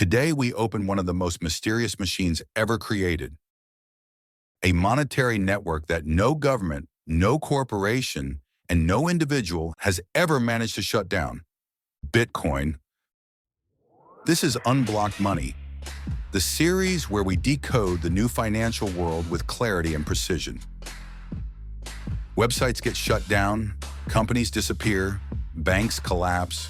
Today, we open one of the most mysterious machines ever created, a monetary network that no government, no corporation, and no individual has ever managed to shut down. Bitcoin. This is Unblocked Money, the series where we decode the new financial world with clarity and precision. Websites get shut down, companies disappear, banks collapse,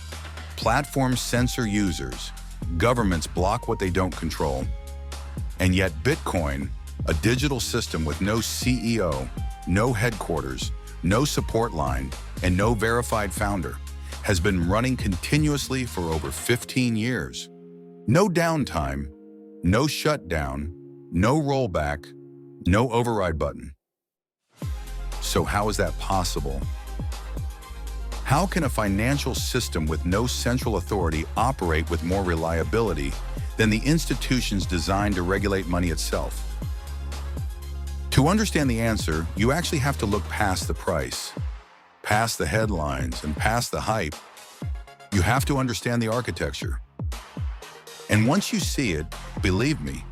platforms censor users, governments block what they don't control. And yet Bitcoin, a digital system with no CEO, no headquarters, no support line, and no verified founder, has been running continuously for over 15 years. No downtime, no shutdown, no rollback, no override button. So how is that possible? How can a financial system with no central authority operate with more reliability than the institutions designed to regulate money itself? To understand the answer, you actually have to look past the price, past the headlines, and past the hype. You have to understand the architecture. And once you see it, believe me,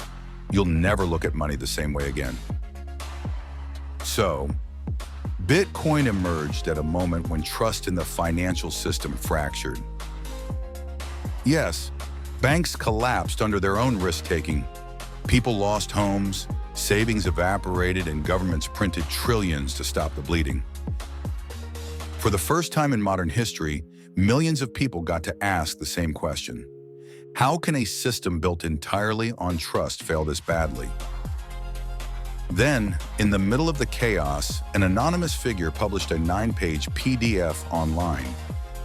you'll never look at money the same way again. So, Bitcoin emerged at a moment when trust in the financial system fractured. Yes, banks collapsed under their own risk-taking. People lost homes, savings evaporated, and governments printed trillions to stop the bleeding. For the first time in modern history, millions of people got to ask the same question. How can a system built entirely on trust fail this badly? Then, in the middle of the chaos, an anonymous figure published a 9-page PDF online,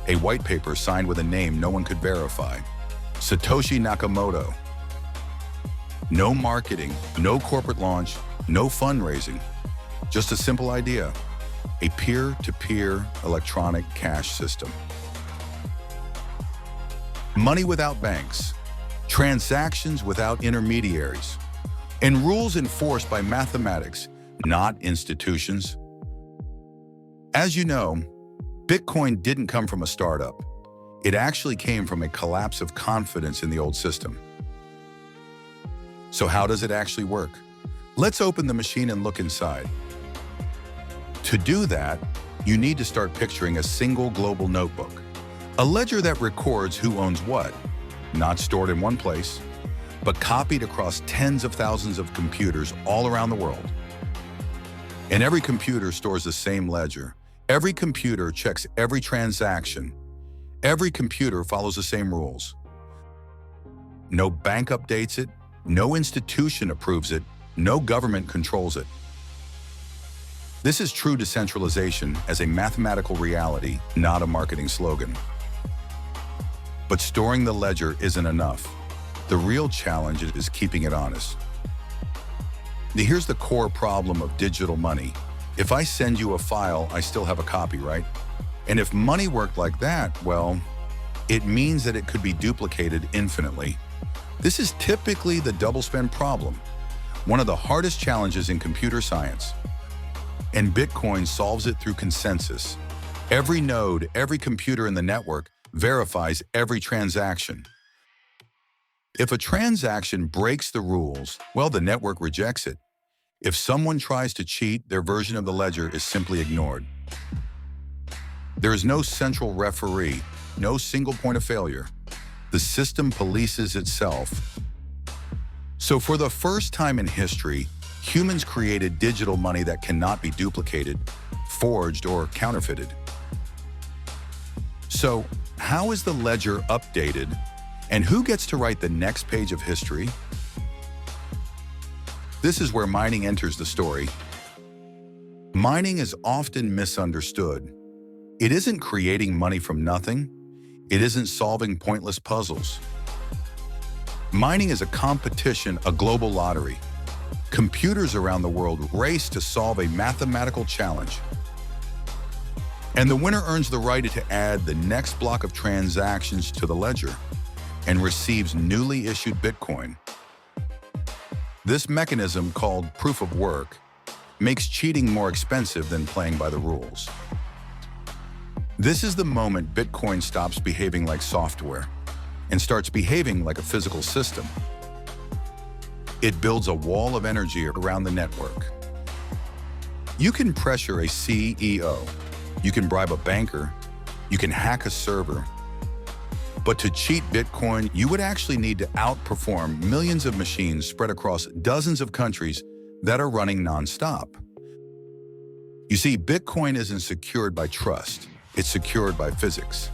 a white paper signed with a name no one could verify, Satoshi Nakamoto. No marketing, no corporate launch, no fundraising, just a simple idea, a peer-to-peer electronic cash system. Money without banks, transactions without intermediaries, and rules enforced by mathematics, not institutions. As you know, Bitcoin didn't come from a startup. It actually came from a collapse of confidence in the old system. So how does it actually work? Let's open the machine and look inside. To do that, you need to start picturing a single global notebook, a ledger that records who owns what, not stored in one place, but copied across tens of thousands of computers all around the world. And every computer stores the same ledger. Every computer checks every transaction. Every computer follows the same rules. No bank updates it, no institution approves it, no government controls it. This is true decentralization as a mathematical reality, not a marketing slogan. But storing the ledger isn't enough. The real challenge is keeping it honest. Here's the core problem of digital money. If I send you a file, I still have a copy, right? And if money worked like that, well, it means that it could be duplicated infinitely. This is typically the double spend problem, one of the hardest challenges in computer science. And Bitcoin solves it through consensus. Every node, every computer in the network verifies every transaction. If a transaction breaks the rules, well, the network rejects it. If someone tries to cheat, their version of the ledger is simply ignored. There is no central referee, no single point of failure. The system polices itself. So for the first time in history, humans created digital money that cannot be duplicated, forged, or counterfeited. So how is the ledger updated? And who gets to write the next page of history? This is where mining enters the story. Mining is often misunderstood. It isn't creating money from nothing. It isn't solving pointless puzzles. Mining is a competition, a global lottery. Computers around the world race to solve a mathematical challenge. And the winner earns the right to add the next block of transactions to the ledger and receives newly issued Bitcoin. This mechanism, called proof of work, makes cheating more expensive than playing by the rules. This is the moment Bitcoin stops behaving like software. and starts behaving like a physical system. It builds a wall of energy around the network. You can pressure a CEO, you can bribe a banker, you can hack a server. But to cheat Bitcoin, you would actually need to outperform millions of machines spread across dozens of countries that are running nonstop. You see, Bitcoin isn't secured by trust, it's secured by physics.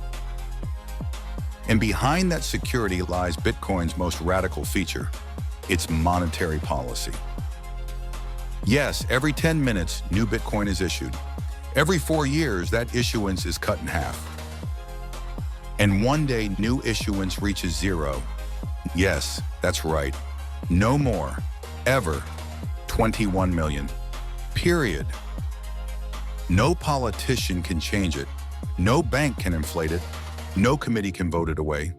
And behind that security lies Bitcoin's most radical feature, its monetary policy. Yes, every 10 minutes, new Bitcoin is issued. Every 4 years, that issuance is cut in half. And one day, new issuance reaches zero. Yes, that's right. No more, ever, 21 million. Period. No politician can change it. No bank can inflate it. No committee can vote it away.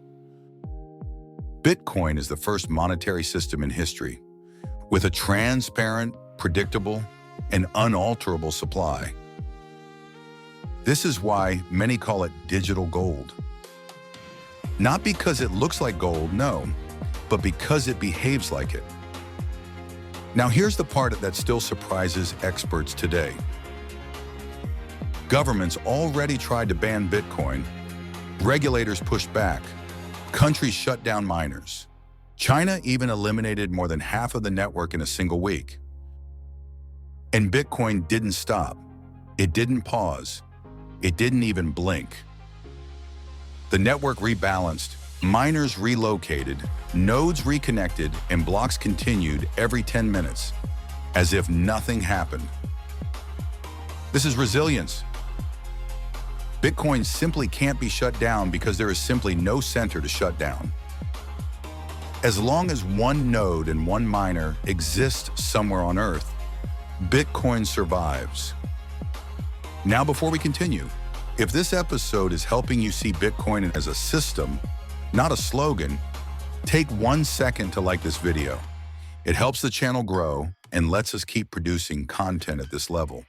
Bitcoin is the first monetary system in history, with a transparent, predictable, and unalterable supply. This is why many call it digital gold. Not because it looks like gold, no, but because it behaves like it. Now here's the part that still surprises experts today. Governments already tried to ban Bitcoin. Regulators pushed back. Countries shut down miners. China even eliminated more than half of the network in a single week. And Bitcoin didn't stop. It didn't pause. It didn't even blink. The network rebalanced, miners relocated, nodes reconnected, and blocks continued every 10 minutes, as if nothing happened. This is resilience. Bitcoin simply can't be shut down because there is simply no center to shut down. As long as one node and one miner exist somewhere on Earth, Bitcoin survives. Now, before we continue, if this episode is helping you see Bitcoin as a system, not a slogan, take 1 second to like this video. It helps the channel grow and lets us keep producing content at this level.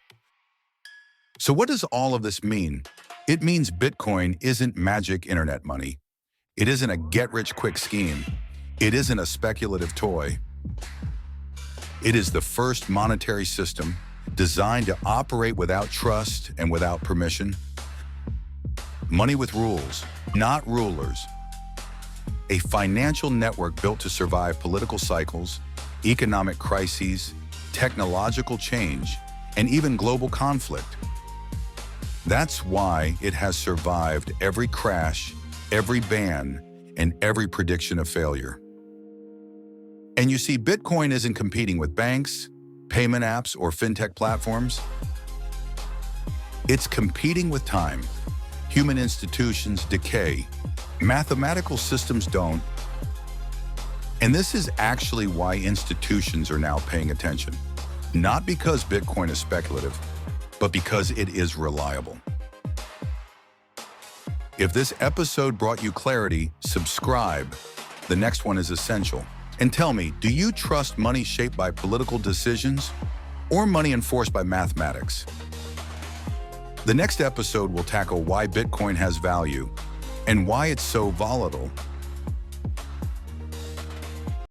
So what does all of this mean? It means Bitcoin isn't magic internet money. It isn't a get-rich-quick scheme. It isn't a speculative toy. It is the first monetary system designed to operate without trust and without permission. Money with rules, not rulers. A financial network built to survive political cycles, economic crises, technological change, and even global conflict. That's why it has survived every crash, every ban, and every prediction of failure. And you see, Bitcoin isn't competing with banks, payment apps, or fintech platforms. It's competing with time. Human institutions decay. Mathematical systems don't. And this is actually why institutions are now paying attention. Not because Bitcoin is speculative, but because it is reliable. If this episode brought you clarity, subscribe. The next one is essential. And tell me, do you trust money shaped by political decisions or money enforced by mathematics? The next episode will tackle why Bitcoin has value and why it's so volatile